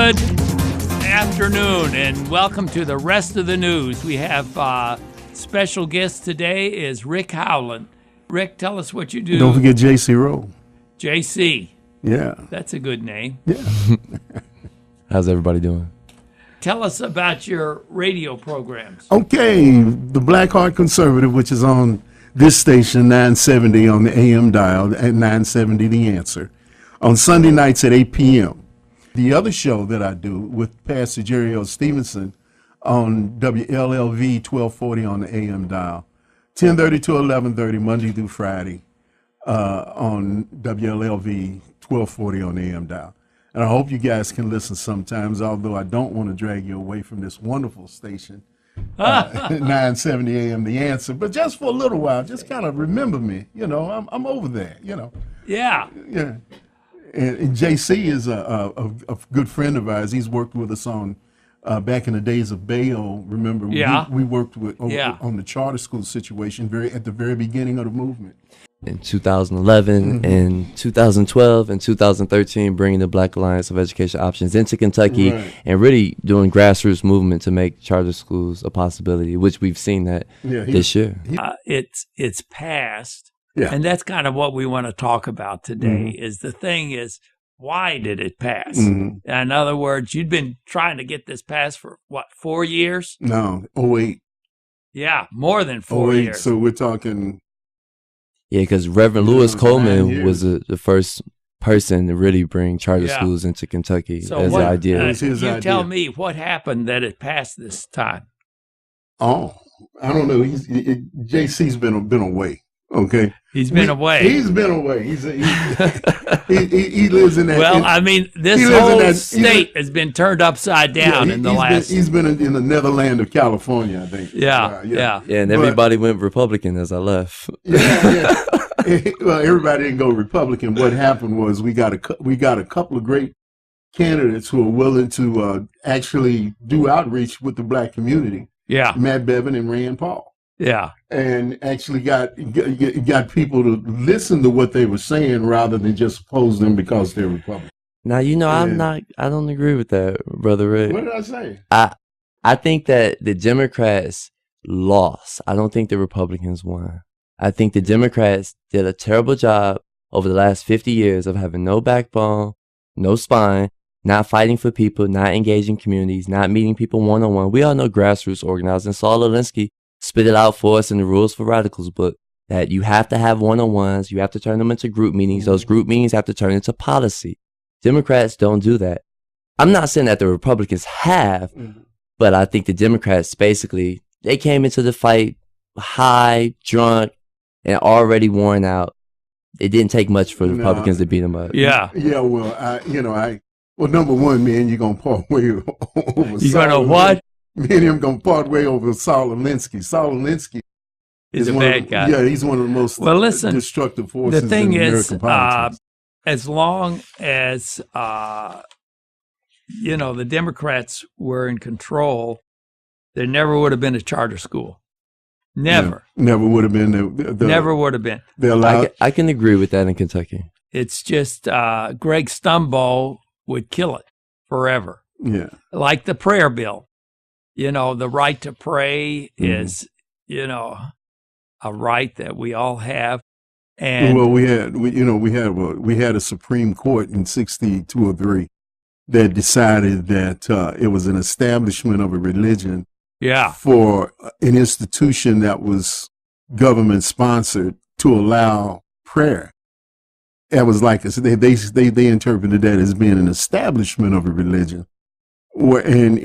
Good afternoon and welcome to the rest of the news. We have special guest today is Rick Howland. Rick, tell us what you do. Don't forget J.C. Rowe. J.C. Yeah. That's a good name. Yeah. How's everybody doing? Tell us about your radio programs. Okay, the Blackheart Conservative, which is on this station, 970 on the AM dial, at 970 The Answer, on Sunday nights at 8 p.m. The other show that I do with Pastor Jerry L. Stevenson on WLLV 1240 on the AM dial, 10:30 to 11:30 Monday through Friday on WLLV 1240 on the AM dial. And I hope you guys can listen sometimes, although I don't want to drag you away from this wonderful station, 970 AM The Answer. But just for a little while, just kind of remember me. You know, I'm over there, you know. Yeah. Yeah. And JC is a good friend of ours. He's worked with us on, back in the days of Bayo, remember? Yeah. We worked with on the charter school situation at the very beginning of the movement. In 2011, in 2012, and 2013, bringing the Black Alliance of Education Options into Kentucky, Right. and really doing grassroots movement to make charter schools a possibility, which we've seen that this year. It's passed, Yeah. and that's kind of what we want to talk about today. Is the thing is, why did it pass? In other words, you'd been trying to get this passed for what, 4 years? No, 08. Yeah, more than 4 08, years. so we're talking. Yeah, because Reverend Yeah, Lewis it was 9 Coleman years. was the first person to really bring charter Yeah. schools into Kentucky So as what, an idea. It was his you idea. tell me what happened that it passed this time. Oh, I don't know. JC's been away. Okay, He's been away. He's been away. He lives in that. Well, I mean, this he lives in whole that- state has been turned upside down in the last. He's been in the Netherland of California, I think. Yeah. Yeah, and But- everybody went Republican as I left. Yeah. Well, everybody didn't go Republican. What happened was we got a couple of great candidates who are willing to actually do outreach with the black community. Yeah, Matt Bevin and Rand Paul. yeah. And actually got people to listen to what they were saying rather than just oppose them because they're Republican. Now, I don't agree with that, Brother Rick. What did I say? I think that the Democrats lost. I don't think the Republicans won. I think the Democrats did a terrible job over the last 50 years of having no backbone, no spine, not fighting for people, not engaging communities, not meeting people one-on-one. We all know grassroots organizing. Saul Alinsky spit it out for us in the Rules for Radicals book that you have to have one-on-ones. You have to turn them into group meetings. Those group meetings have to turn into policy. Democrats don't do that. I'm not saying that the Republicans have, but I think the Democrats basically, they came into the fight high, drunk, and already worn out. It didn't take much for the Republicans to beat them up. Yeah. Yeah, well, well, number one, man, you're going to part way over You gonna what? Me and him going to part way over Saul Alinsky. Saul Alinsky He's a one bad of, guy. Yeah, he's one of the most destructive forces The thing in is, American politics. as long as the Democrats were in control, there never would have been a charter school. Never. Never would have been. Never would have been. They allowed. I can agree with that in Kentucky. It's just Greg Stumbo would kill it forever. Yeah. Like the prayer bill. The right to pray is, a right that we all have. And Well, we had a Supreme Court in 6203 that decided that it was an establishment of a religion yeah, for an institution that was government sponsored to allow prayer. That was like they interpreted that as being an establishment of a religion. And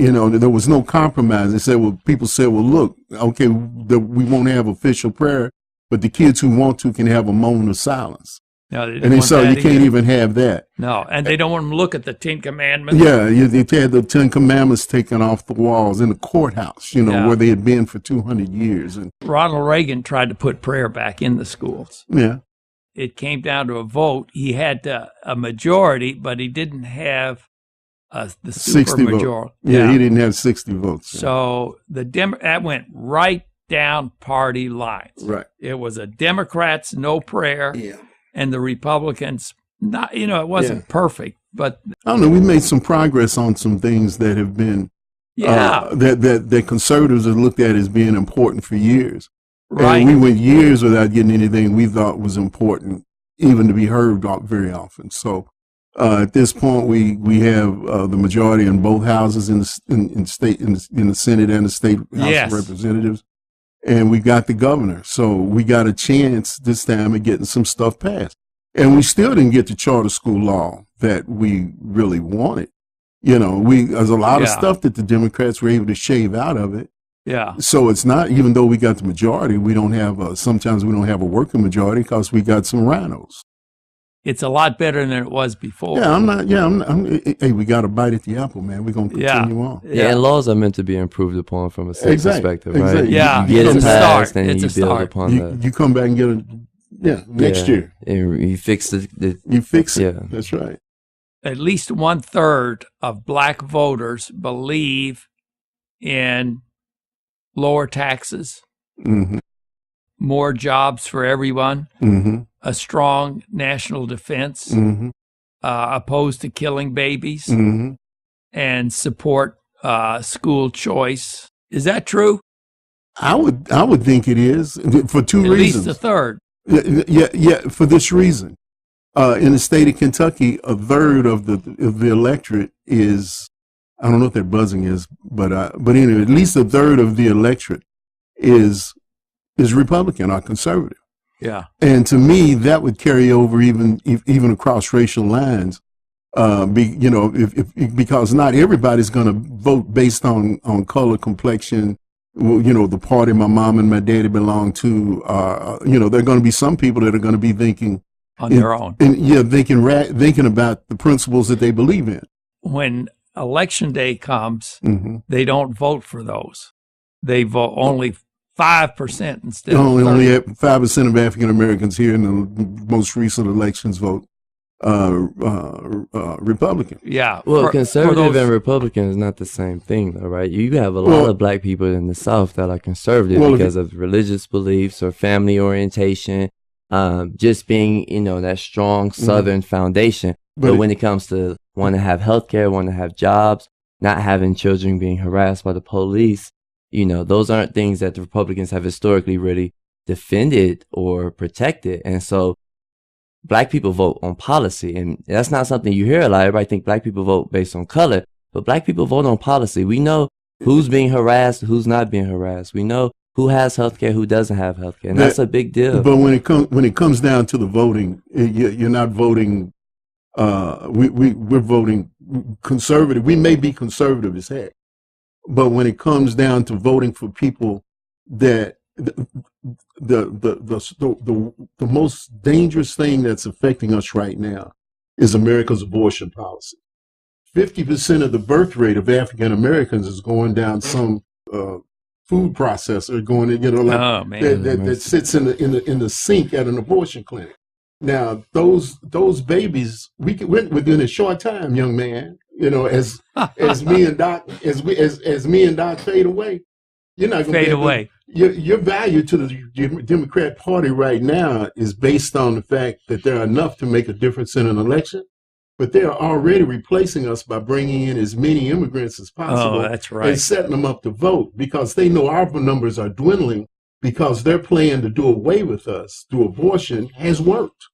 there was no compromise. They said, people said, look, okay, we won't have official prayer, but the kids who want to can have a moment of silence. No, And they said you can't even have that. No, and they don't want them to look at the Ten Commandments. Yeah, they had the 10 Commandments taken off the walls in the courthouse, where they had been for 200 years. And Ronald Reagan tried to put prayer back in the schools. yeah, It came down to a vote. He had a majority, but he didn't have the 60 super votes. majority. Yeah, he didn't have 60 votes. So that went right down party lines. Right. It was a Democrats no prayer, Yeah. and the Republicans not. It wasn't perfect, But I don't know. We made some progress on some things that have been that conservatives have looked at as being important for years. right. And we went years without getting anything we thought was important, even to be heard very often. So at this point, we have the majority in both houses in the Senate and the state House of Representatives, and we got the governor. So we got a chance this time of getting some stuff passed. And we still didn't get the charter school law that we really wanted. You know, there's a lot of stuff that the Democrats were able to shave out of it. Yeah. So it's not, even though we got the majority, we don't have sometimes we don't have a working majority because we got some rhinos. It's a lot better than it was before. Yeah, hey, we got a bite at the apple, man. We're going to continue on. Yeah, and laws are meant to be improved upon from a state perspective, right? Exactly. Yeah. You get it passed and It's you a build start. upon that. You come back and get next year. And you fix You fix it. Yeah. That's right. At least 1/3 of black voters believe in lower taxes, Mm-hmm. more jobs for everyone, Mm-hmm. a strong national defense, Mm-hmm. opposed to killing babies, Mm-hmm. and support school choice. Is that true? I would think it is for two reasons. At least a third. Yeah. For this reason, in the state of Kentucky, a third of the electorate is, I don't know what that buzzing is, but anyway, at least a third of the electorate is Republican or conservative. Yeah. And to me, that would carry over even across racial lines. Because not everybody's going to vote based on color, complexion. The party my mom and my daddy belong to. There are going to be some people that are going to be thinking on their own. Thinking about the principles that they believe in. When election day comes, Mm-hmm. they don't vote for those. They vote only 5% instead of only 5% of African Americans here in the most recent elections vote Republican. Yeah. Well, conservative and Republican is not the same thing, though, right? You have a lot of black people in the South that are conservative because of religious beliefs or family orientation, just being, that strong Southern foundation. But when it comes to want to have health care, want to have jobs, not having children being harassed by the police, those aren't things that the Republicans have historically really defended or protected. And so black people vote on policy, and that's not something you hear a lot. Everybody think black people vote based on color, but black people vote on policy. We know who's being harassed, who's not being harassed. We know who has health care, who doesn't have health care, and that's a big deal. But when it comes down to the voting, you're not voting. We're voting conservative. We may be conservative as heck, but when it comes down to voting for people that the most dangerous thing that's affecting us right now is America's abortion policy. 50% of the birth rate of African Americans is going down some food processor, that sits in the sink at an abortion clinic. Now those babies, we within a short time, young man, as me and Doc fade away, you're not going to fade away. Your value to the Democrat Party right now is based on the fact that they're enough to make a difference in an election, but they are already replacing us by bringing in as many immigrants as possible. Oh, that's right. And setting them up to vote because they know our numbers are dwindling because their plan to do away with us through abortion has worked.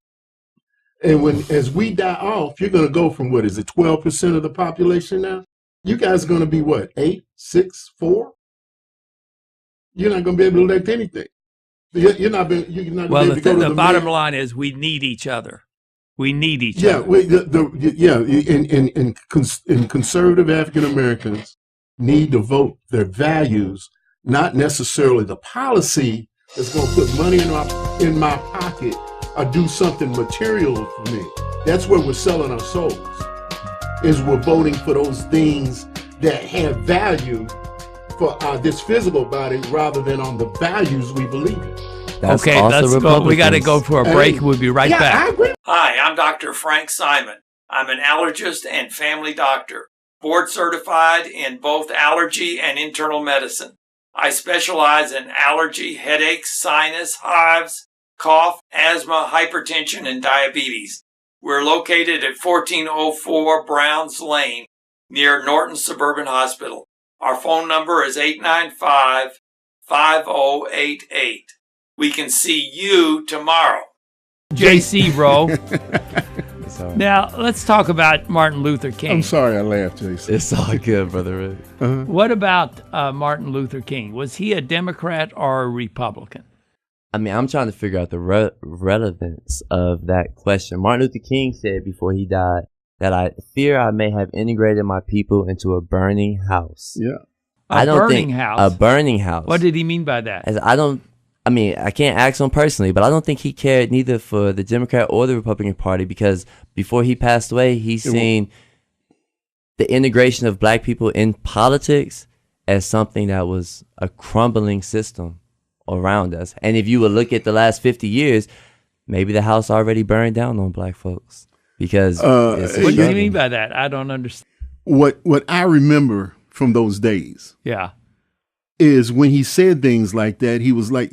And as we die off, you're going to go from 12% of the population now? You guys are going to be 8, 6, 4? You're not going to be able to elect anything. You're not going to be able to go to the bottom line is we need each other. We need each other. And conservative African Americans need to vote their values, not necessarily the policy that's going to put money in my pocket or do something material for me. That's where we're selling our souls, is we're voting for those things that have value for this physical body rather than on the values we believe in. That's okay, let's go. We got to go for a break. We'll be right back. I agree. Hi, I'm Dr. Frank Simon. I'm an allergist and family doctor, board certified in both allergy and internal medicine. I specialize in allergy, headaches, sinus, hives, cough, asthma, hypertension, and diabetes. We're located at 1404 Browns Lane near Norton Suburban Hospital. Our phone number is 895-5088. We can see you tomorrow. JC, bro. Now, let's talk about Martin Luther King. I'm sorry I laughed, Jason. It's all good, Brother Rick. What about Martin Luther King? Was he a Democrat or a Republican? I mean, I'm trying to figure out the relevance of that question. Martin Luther King said before he died that I fear I may have integrated my people into a burning house. Yeah. A burning house? A burning house. What did he mean by that? I can't ask him personally, but I don't think he cared neither for the Democrat or the Republican Party, because before he passed away, he's seen the integration of black people in politics as something that was a crumbling system around us. And if you would look at the last 50 years, maybe the house already burned down on black folks. Because what do you mean by that? I don't understand. What I remember from those days, is when he said things like that, he was like,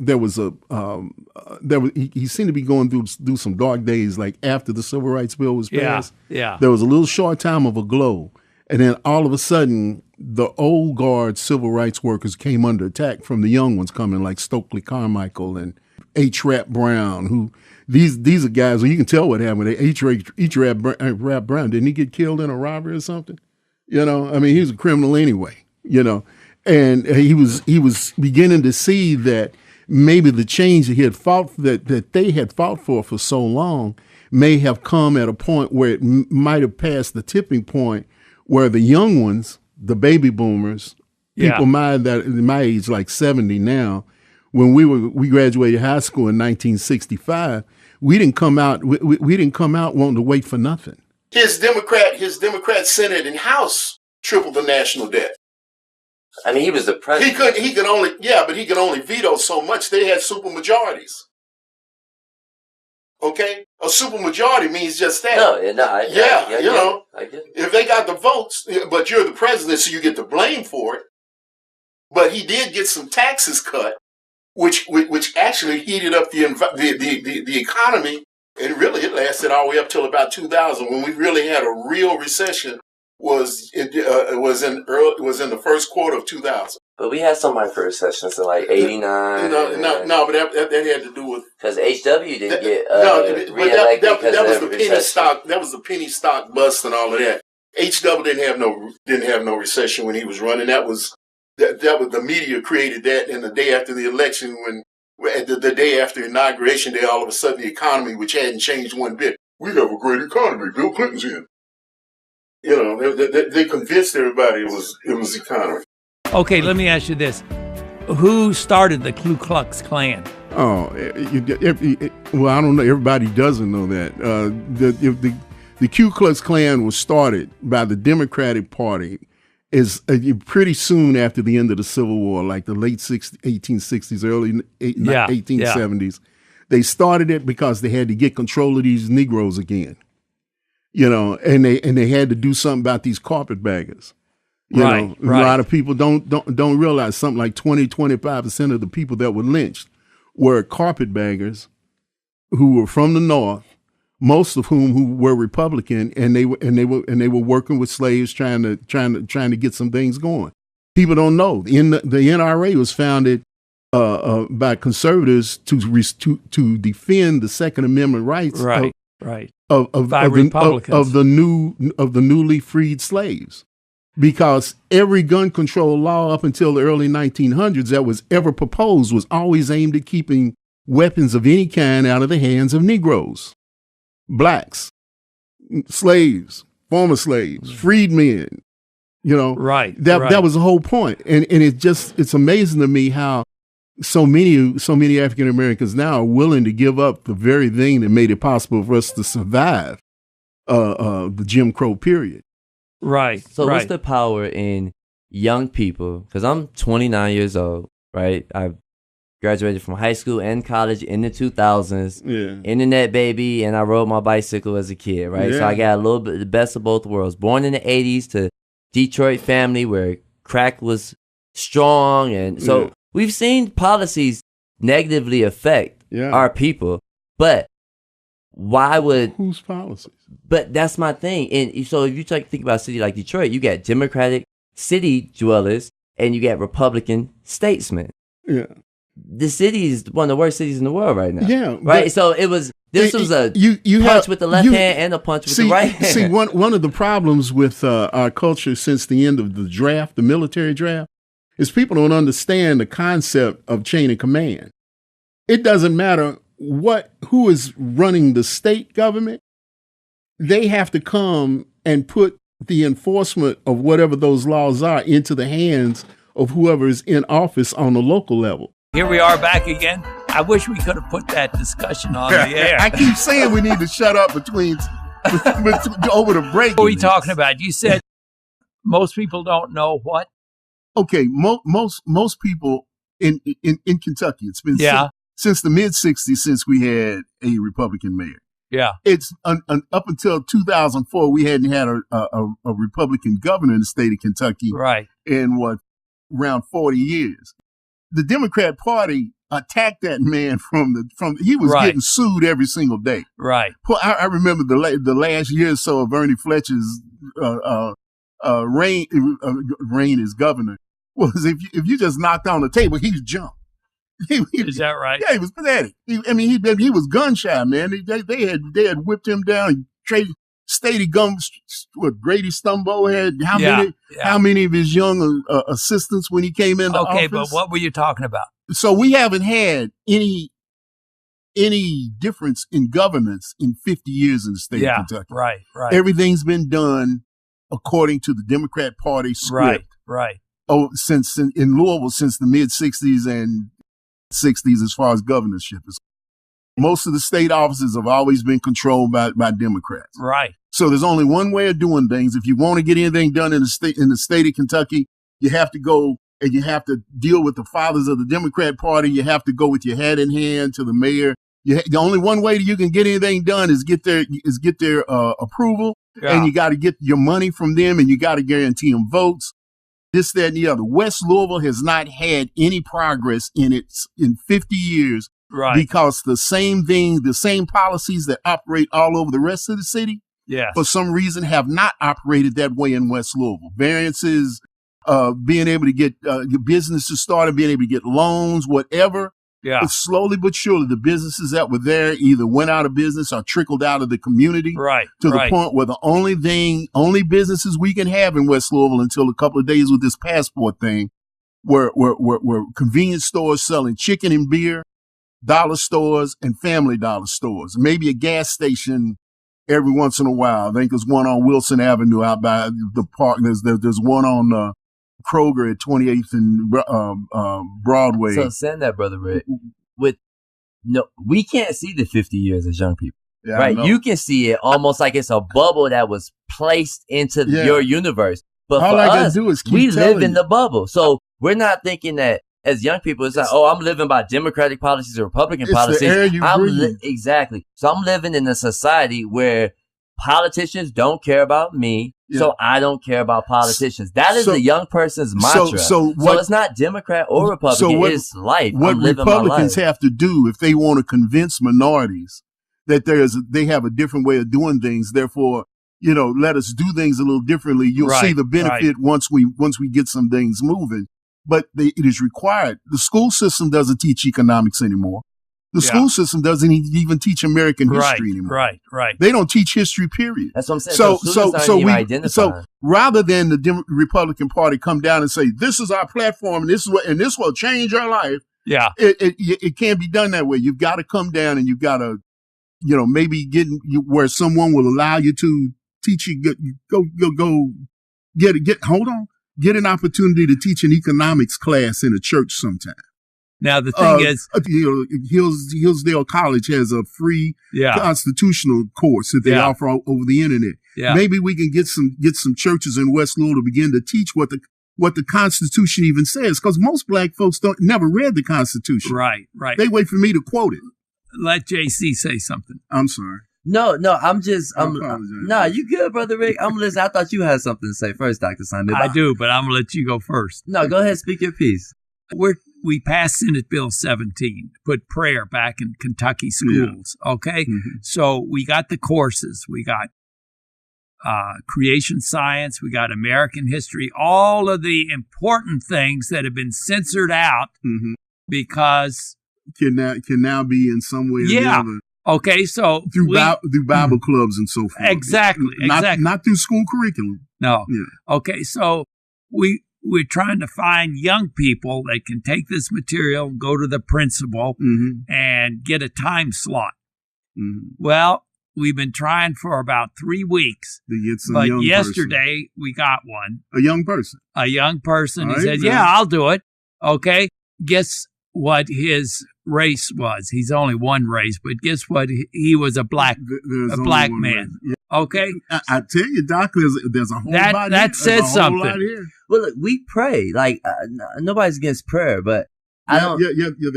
he seemed to be going through some dark days, like after the Civil Rights Bill was passed. Yeah. There was a little short time of a glow, and then all of a sudden, the old guard civil rights workers came under attack from the young ones coming, like Stokely Carmichael and H. Rap Brown, who these are guys who you can tell what happened. H. Rap Brown, didn't he get killed in a robbery or something? You know, I mean, he was a criminal anyway, you know. And he was beginning to see that maybe the change that he had that they had fought for so long may have come at a point where it might have passed the tipping point where the young ones, the baby boomers, people my age, like 70 now, when we graduated high school in 1965, we didn't come out wanting to wait for nothing. His Democrat Senate and House tripled the national debt. I mean, he was the president. He could only veto so much. They had super majorities. Okay, a super majority means just that. I get it. If they got the votes, but you're the president, so you get the blame for it. But he did get some taxes cut, which actually heated up the economy, and really it lasted all the way up till about 2000, when we really had a real recession. Was in the first quarter of 2000. But we had some micro recessions in like 89. No, but that had to do with because HW didn't get reelected. That was the penny stock. That was the penny stock bust and all of that. HW didn't have no recession when he was running. That was the media created that, and the day after the election, the day after inauguration day, all of a sudden the economy, which hadn't changed one bit, we have a great economy. Bill Clinton's in. You know, they convinced everybody it was the economy. Okay, let me ask you this. Who started the Ku Klux Klan? Oh, well, I don't know. Everybody doesn't know that. The Ku Klux Klan was started by the Democratic Party pretty soon after the end of the Civil War, like the late 1860s, early 1870s. They started it because they had to get control of these Negroes again. You know, and they had to do something about these carpetbaggers. You know, a lot of people don't realize something like 25% of the people that were lynched were carpetbaggers who were from the North, most of whom were Republican, and they were working with slaves trying to get some things going. People don't know the NRA was founded by conservatives to defend the Second Amendment rights. Of the newly freed slaves, because every gun control law up until the early 1900s that was ever proposed was always aimed at keeping weapons of any kind out of the hands of Negroes, blacks, slaves, former slaves, freedmen. You know, that was the whole point, and it's amazing to me how so many African Americans now are willing to give up the very thing that made it possible for us to survive the Jim Crow period. Right. So what's the power in young people? Because I'm 29 years old, right? I graduated from high school and college in the 2000s. Yeah. Internet baby, and I rode my bicycle as a kid, right? Yeah. So I got a little bit the best of both worlds. Born in the 80s to Detroit family where crack was strong, and so we've seen policies negatively affect our people. But why would whose policies? But that's my thing. And so if you think about a city like Detroit, you got Democratic city dwellers and you got Republican statesmen. Yeah. The city is one of the worst cities in the world right now. Yeah. Right. So was a punch with the left hand and a punch with the right hand. See, one of the problems with our culture since the end of the draft, the military draft, is people don't understand the concept of chain of command. It doesn't matter who is running the state government. They have to come and put the enforcement of whatever those laws are into the hands of whoever is in office on the local level. Here we are back again. I wish we could have put that discussion on the air. I keep saying we need to shut up between over the break. What are we talking about? You said most people don't know what? Okay, most people in Kentucky, it's been since the mid-'60s since we had a Republican mayor. Yeah. It's up until 2004, we hadn't had a Republican governor in the state of Kentucky in around 40 years. The Democrat Party attacked that man he was getting sued every single day. Right. I remember the last year or so of Ernie Fletcher's reign as governor was if you just knocked on the table, he'd jump. Is that right? Yeah, he was pathetic. He was gun shy, man. They had whipped him down. Grady Stumbo had how many of his young assistants when he came into office? Okay, but what were you talking about? So we haven't had any difference in governance in 50 years in the state of Kentucky. Right. Everything's been done according to the Democrat Party script. Right. Oh, since in Louisville since the mid-'60s and '60s as far as governorship is. Most of the state offices have always been controlled by Democrats. Right. So there's only one way of doing things. If you want to get anything done in the state of Kentucky, you have to go and you have to deal with the fathers of the Democrat Party. You have to go with your hat in hand to the mayor. The only one way that you can get anything done is get their approval, and you got to get your money from them, and you got to guarantee them votes. This, that, and the other. West Louisville has not had any progress in 50 years. Right. Because the same policies that operate all over the rest of the city, for some reason have not operated that way in West Louisville. Variances, being able to get your businesses started, being able to get loans, whatever. Yeah. But slowly but surely, the businesses that were there either went out of business or trickled out of the community. Right. To the point where the only businesses we can have in West Louisville until a couple of days with this passport thing were convenience stores selling chicken and beer, dollar stores, and family dollar stores. Maybe a gas station every once in a while. I think there's one on Wilson Avenue out by the park. There's one on Kroger at 28th and Broadway. So send that, Brother Rick. We can't see the 50 years as young people. Yeah, right? You can see it almost like it's a bubble that was placed into your universe. But all for I gotta us, do is we live in the bubble. So we're not thinking that as young people, it's like, I'm living by Democratic policies or Republican policies. The air you breathe. Exactly. So I'm living in a society where politicians don't care about me, so I don't care about politicians. That is the young person's mantra. So it's not Democrat or Republican. It's life. What Republicans have to do if they want to convince minorities that they have a different way of doing things, therefore, let us do things a little differently. You'll see the benefit once we get some things moving. But it is required. The school system doesn't teach economics anymore. The school system doesn't even teach American history anymore. Right. They don't teach history, period. That's what I'm saying. So rather than the Republican Party come down and say, this is our platform and this will change our life. Yeah. It can't be done that way. You've got to come down and you've got to, maybe get where someone will allow you to teach you, get an opportunity to teach an economics class in a church sometime. Now, the thing is, Hillsdale College has a free constitutional course that they offer over the internet. Yeah. Maybe we can get some churches in West Louisville to begin to teach what the Constitution even says, because most black folks never read the Constitution. Right. They wait for me to quote it. Let JC say something. I'm sorry. No, you good, Brother Rick. I'm listening. I thought you had something to say first, Dr. Simon. I do, but I'm going to let you go first. No, go ahead, speak your piece. we passed Senate Bill 17, put prayer back in Kentucky schools. Yeah. Okay. Mm-hmm. So we got the courses. We got creation science. We got American history, all of the important things that have been censored out because can now be in some way or the other. Okay, so through Bible clubs and so forth. Exactly. Not through school curriculum. No. Yeah. Okay, so we're trying to find young people that can take this material, go to the principal, and get a time slot. Well, we've been trying for about 3 weeks. To get some but young yesterday, we got one. A young person. A young person. He said, yeah, I'll do it. Okay. Guess what his race was. He's only one race, but guess what? He was a black man. Yeah. Okay. I tell you, Doc, there's a whole lot that says something. Well, look, we pray. Like, nobody's against prayer, but I don't.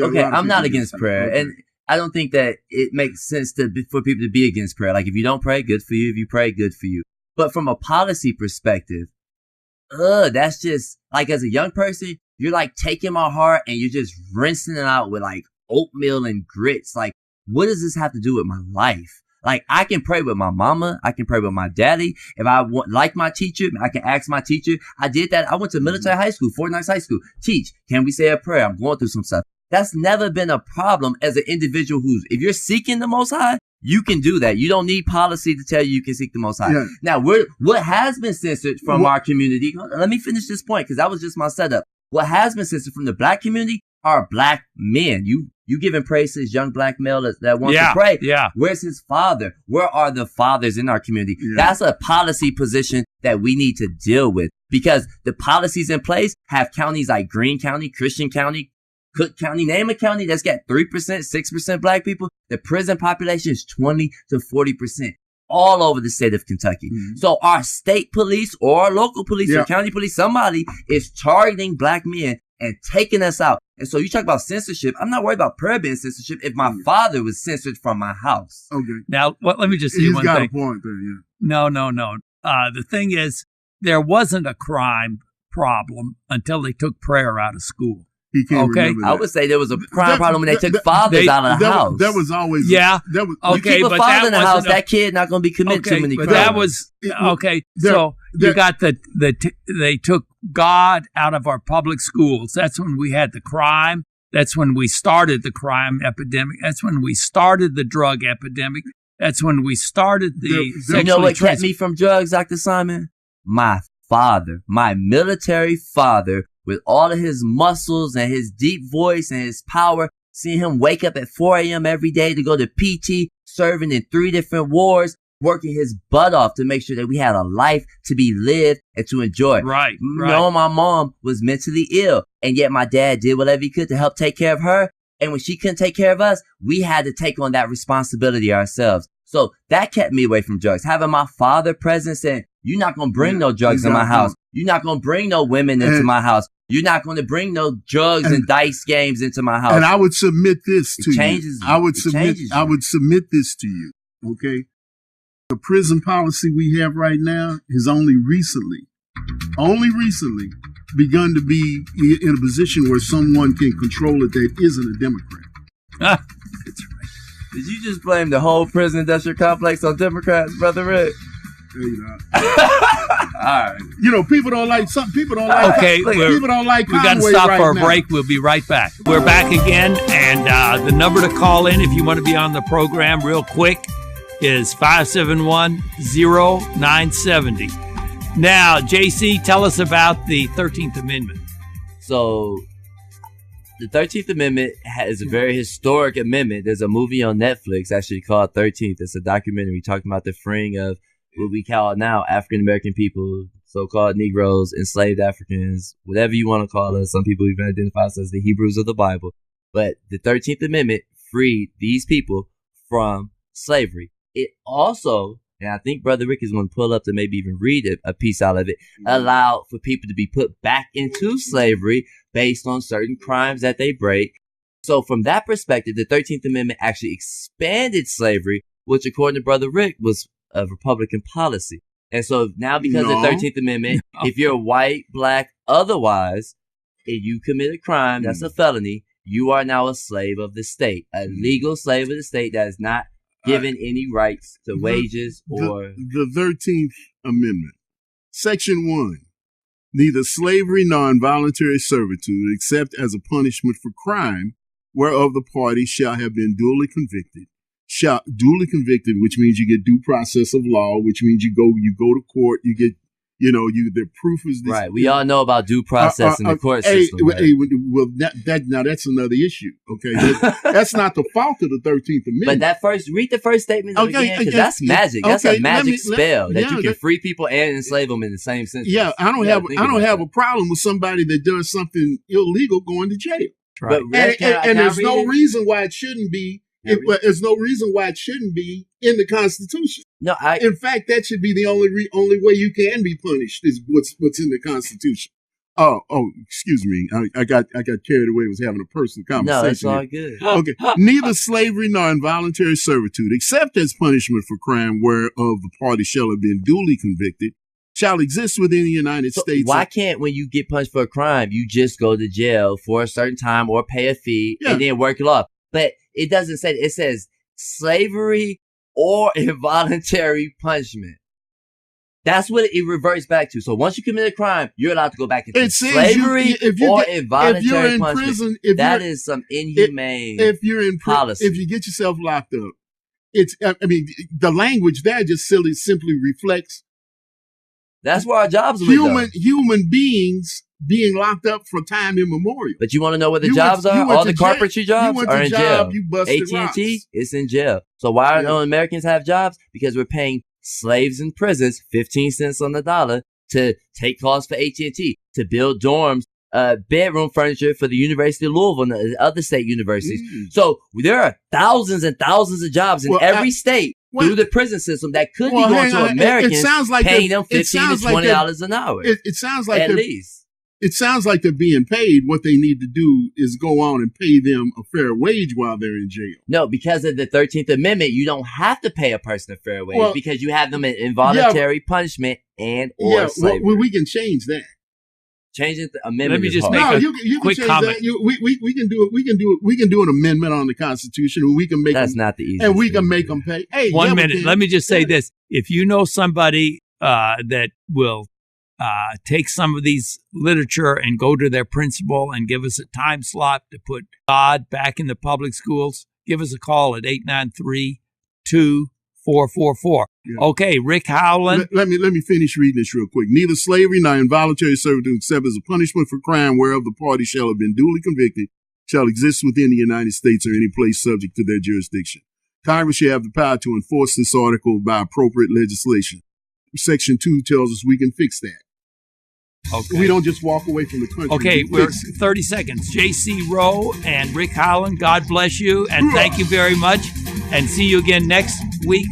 Okay, I'm not against prayer. Okay. And I don't think that it makes sense for people to be against prayer. Like, if you don't pray, good for you. If you pray, good for you. But from a policy perspective, that's just, like, as a young person, you're like taking my heart and you're just rinsing it out with like oatmeal and grits. Like, what does this have to do with my life? Like, I can pray with my mama. I can pray with my daddy. If I like my teacher, I can ask my teacher. I did that. I went to military high school, Fort Knox High School. Teach, can we say a prayer? I'm going through some stuff. That's never been a problem as an individual if you're seeking the Most High, you can do that. You don't need policy to tell you can seek the Most High. Yeah. Now, what has been censored from our community, let me finish this point because that was just my setup. What has been censored from the black community are black men. You giving praise to this young black male that wants to pray. Yeah. Where's his father? Where are the fathers in our community? Yeah. That's a policy position that we need to deal with because the policies in place have counties like Greene County, Christian County, Cook County, name a county that's got 3%, 6% black people. The prison population is 20 to 40%. All over the state of Kentucky. So our state police or our local police or county police, somebody is targeting black men and taking us out. And so you talk about censorship. I'm not worried about prayer being censorship if my father was censored from my house. Okay. Now, let me just say one thing. He's got a point there, yeah. No. The thing is, there wasn't a crime problem until they took prayer out of school. He can't remember that. I would say there was a crime problem when they took fathers out of the house. That was always okay. You keep a father in the house, that kid not going to be committing too many crimes. But that was okay. So you got they took God out of our public schools. That's when we had the crime. That's when we started the crime epidemic. That's when we started the drug epidemic. That's when we started the. You know what kept me from drugs, Dr. Simon? My father, my military father. With all of his muscles and his deep voice and his power, seeing him wake up at 4 a.m. every day to go to PT, serving in 3 different wars, working his butt off to make sure that we had a life to be lived and to enjoy. Right. You know, my mom was mentally ill, and yet my dad did whatever he could to help take care of her. And when she couldn't take care of us, we had to take on that responsibility ourselves. So that kept me away from drugs. Having my father present saying, you're not going to bring no drugs in my house. You're not going to bring no women into my house. You're not going to bring no drugs and dice games into my house. And I would submit this to you. I would submit this to you. Okay. The prison policy we have right now has only recently recently begun to be in a position where someone can control it that isn't a Democrat. That's right. Did you just blame the whole prison industrial complex on Democrats, Brother Rick? You know. All right. You know, people don't like some people don't like. Okay, people don't like. We got to stop for a break. We'll be right back. We're back again, and the number to call in if you want to be on the program real quick is 571-0970. Now, JC, tell us about the 13th Amendment. So, the 13th Amendment is a very historic amendment. There's a movie on Netflix actually called 13th. It's a documentary talking about the freeing of what we call now African-American people, so-called Negroes, enslaved Africans, whatever you want to call us. Some people even identify us as the Hebrews of the Bible. But the 13th Amendment freed these people from slavery. It also, and I think Brother Rick is going to pull up to maybe even read a piece out of it, allowed for people to be put back into slavery based on certain crimes that they break. So from that perspective, the 13th Amendment actually expanded slavery, which according to Brother Rick was a Republican policy. And so now because of the 13th Amendment, if you're white, black, otherwise, if you commit a crime, that's a felony, you are now a slave of the state, a legal slave of the state that is not given any rights to wages or... The 13th Amendment. Section 1. Neither slavery nor involuntary servitude, except as a punishment for crime, whereof the party shall have been duly convicted, which means you get due process of law, which means you go to court, you get, the proof is this. Right. We all know about due process in the court system. Well, now that's another issue. Okay, that's not the fault of the 13th Amendment. But read the first statement again, because that's magic. That's a magic spell that you can free people and enslave them in the same sentence. Yeah, I don't have a problem with somebody that does something illegal going to jail. Right. And there's no reason why it shouldn't be. There's no reason why it shouldn't be in the Constitution. No, in fact, that should be the only way you can be punished is what's in the Constitution. Oh, excuse me. I got carried away. Was having a personal conversation. No, it's all good. Okay. Neither slavery nor involuntary servitude, except as punishment for crime whereof the party shall have been duly convicted, shall exist within the United States. Why can't, when you get punished for a crime, you just go to jail for a certain time or pay a fee and then work it off? But it doesn't say, it says slavery or involuntary punishment. That's what it reverts back to. So once you commit a crime, you're allowed to go back into slavery or involuntary punishment. That is some inhumane policy. If you get yourself locked up, the language there just simply reflects. That's where our jobs are. Human beings being locked up for time immemorial. But you want to know where the jobs are? All the carpentry jobs are in jail. AT&T, it's in jail. So why don't Americans have jobs? Because we're paying slaves in prisons 15 cents on the dollar to take calls for AT&T, to build dorms, bedroom furniture for the University of Louisville and the other state universities. So there are thousands and thousands of jobs in every state through the prison system that could be going to Americans, paying them $15 to $20 an hour. It sounds like at least. It sounds like they're being paid. What they need to do is go on and pay them a fair wage while they're in jail. No, because of the 13th Amendment, you don't have to pay a person a fair wage because you have them in involuntary punishment and or slavery. Well, we can change that. Changing the amendment. Let me just make a quick comment. We can do it. We can do an amendment on the Constitution, and we can make. That's not the easiest. And we can make them pay. Hey, 1 minute. Let me just say this: if you know somebody that will take some of these literature and go to their principal and give us a time slot to put God back in the public schools, give us a call at 893-2444. Yeah. Okay, Rick Howland. Let me finish reading this real quick. Neither slavery nor involuntary servitude, except as a punishment for crime whereof the party shall have been duly convicted, shall exist within the United States or any place subject to their jurisdiction. Congress shall have the power to enforce this article by appropriate legislation. Section 2 tells us we can fix that. Okay. We don't just walk away from the country. Okay, we're 30 seconds. J.C. Rowe and Rick Howland, God bless you, and thank you very much. And see you again next week